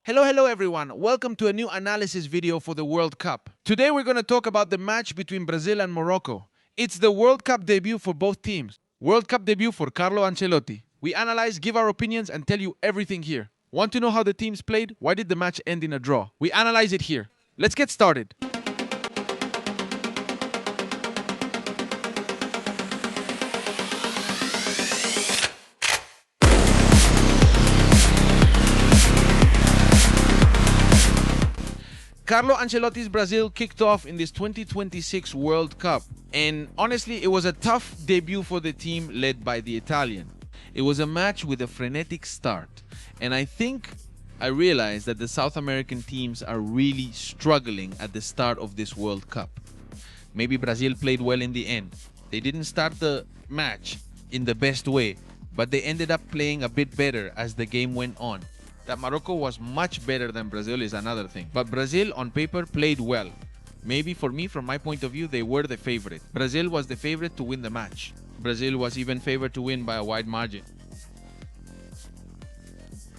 Hello everyone. Welcome to a new analysis video for the World Cup. Today we're going to talk about the match between Brazil and Morocco. It's the World Cup debut for both teams. World Cup debut for Carlo Ancelotti. We analyze, give our opinions, and tell you everything here. Want to know how the teams played? Why did the match end in a draw? We analyze it here. Let's get started. Carlo Ancelotti's Brazil kicked off in this 2026 World Cup, and honestly, it was a tough debut for the team led by the Italian. It was a match with a frenetic start, and I realized that the South American teams are really struggling at the start of this World Cup. Maybe Brazil played well in the end. They didn't start the match in the best way, but they ended up playing a bit better as the game went on. That Morocco was much better than Brazil is another thing. But Brazil, on paper, played well. Maybe for me, from my point of view, they were the favorite. Brazil was the favorite to win the match. Brazil was even favored to win by a wide margin.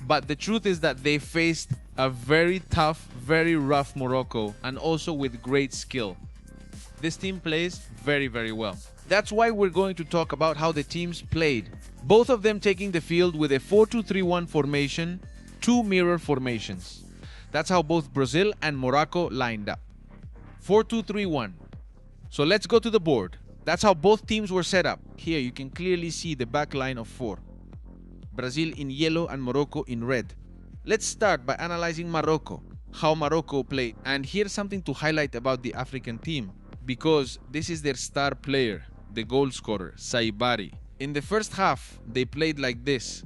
But the truth is that they faced a very tough, very rough Morocco, and also with great skill. This team plays very, very well. That's why we're going to talk about how the teams played. Both of them taking the field with a 4-2-3-1 formation, two mirror formations. That's how both Brazil and Morocco lined up. 4-2-3-1. So let's go to the board. That's how both teams were set up. Here you can clearly see the back line of four. Brazil in yellow and Morocco in red. Let's start by analyzing Morocco, how Morocco played. And here's something to highlight about the African team, because this is their star player, the goal scorer, Saibari. In the first half, they played like this.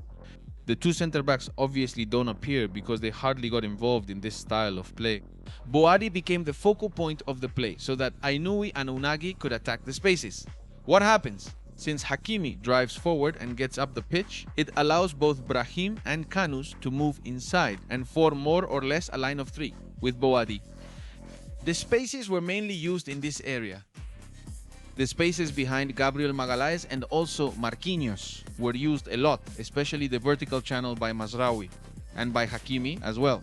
The two center-backs obviously don't appear because they hardly got involved in this style of play. Boadi became the focal point of the play so that Ainui and Unagi could attack the spaces. What happens? Since Hakimi drives forward and gets up the pitch, it allows both Brahim and Kanus to move inside and form more or less a line of three with Boadi. The spaces were mainly used in this area. The spaces behind Gabriel Magalhaes and also Marquinhos were used a lot, especially the vertical channel by Mazraoui and by Hakimi as well.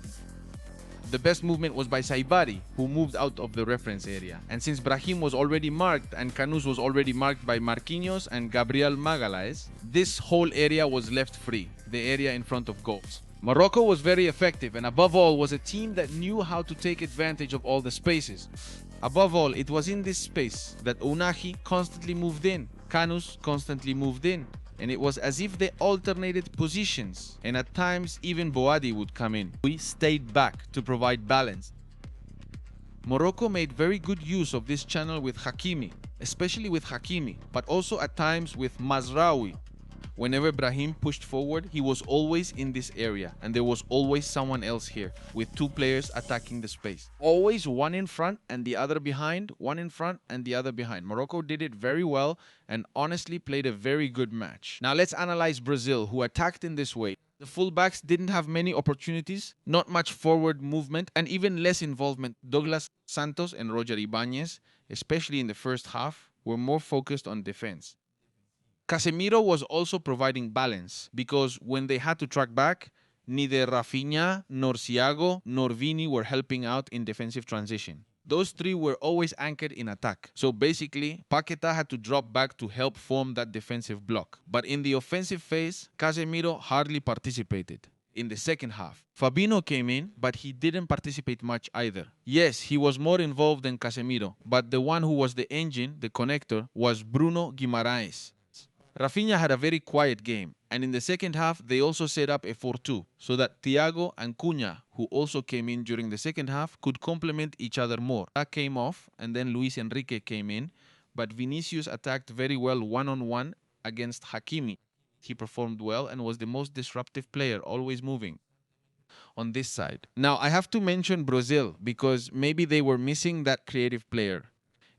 The best movement was by Saibari, who moved out of the reference area. And since Brahim was already marked and Kanus was already marked by Marquinhos and Gabriel Magalhaes, this whole area was left free, the area in front of goals. Morocco was very effective and above all was a team that knew how to take advantage of all the spaces. Above all, it was in this space that Unagi constantly moved in, Kanus constantly moved in, and it was as if they alternated positions, and at times even Boadi would come in. We stayed back to provide balance. Morocco made very good use of this channel with Hakimi, especially with Hakimi, but also at times with Mazraoui. Whenever Brahim pushed forward, he was always in this area, and there was always someone else here, with two players attacking the space. Always one in front and the other behind, one in front and the other behind. Morocco did it very well and honestly played a very good match. Now let's analyze Brazil, who attacked in this way. The fullbacks didn't have many opportunities, not much forward movement, and even less involvement. Douglas Santos and Roger Ibanez, especially in the first half, were more focused on defense. Casemiro was also providing balance because when they had to track back, neither Rafinha, nor Thiago, nor Vini were helping out in defensive transition. Those three were always anchored in attack. So basically, Paqueta had to drop back to help form that defensive block. But in the offensive phase, Casemiro hardly participated. In the second half, Fabinho came in, but he didn't participate much either. Yes, he was more involved than Casemiro, but the one who was the engine, the connector, was Bruno Guimaraes. Rafinha had a very quiet game, and in the second half, they also set up a 4-2, so that Thiago and Cunha, who also came in during the second half, could complement each other more. That came off, and then Luis Enrique came in, but Vinicius attacked very well one-on-one against Hakimi. He performed well and was the most disruptive player, always moving on this side. Now, I have to mention Brazil, because maybe they were missing that creative player.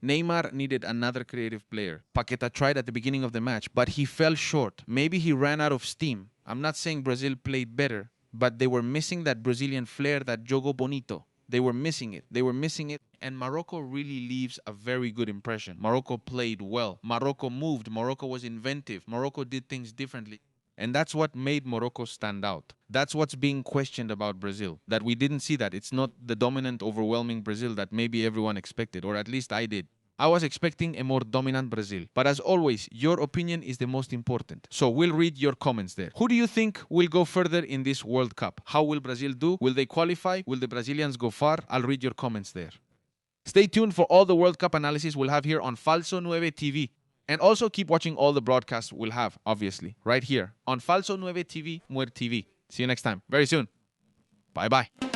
Neymar needed another creative player. Paqueta tried at the beginning of the match, but he fell short. Maybe he ran out of steam. I'm not saying Brazil played better, but they were missing that Brazilian flair, that Jogo Bonito. They were missing it. And Morocco really leaves a very good impression. Morocco played well. Morocco moved. Morocco was inventive. Morocco did things differently. And that's what made Morocco stand out. That's what's being questioned about Brazil, that we didn't see that. It's not the dominant, overwhelming Brazil that maybe everyone expected, or at least I did. I was expecting a more dominant Brazil. But as always, your opinion is the most important. So we'll read your comments there. Who do you think will go further in this World Cup? How will Brazil do? Will they qualify? Will the Brazilians go far? I'll read your comments there. Stay tuned for all the World Cup analysis we'll have here on Falso 9 TV. And also keep watching all the broadcasts we'll have, obviously, right here on Falso 9 TV, Muer TV. See you next time, very soon. Bye-bye.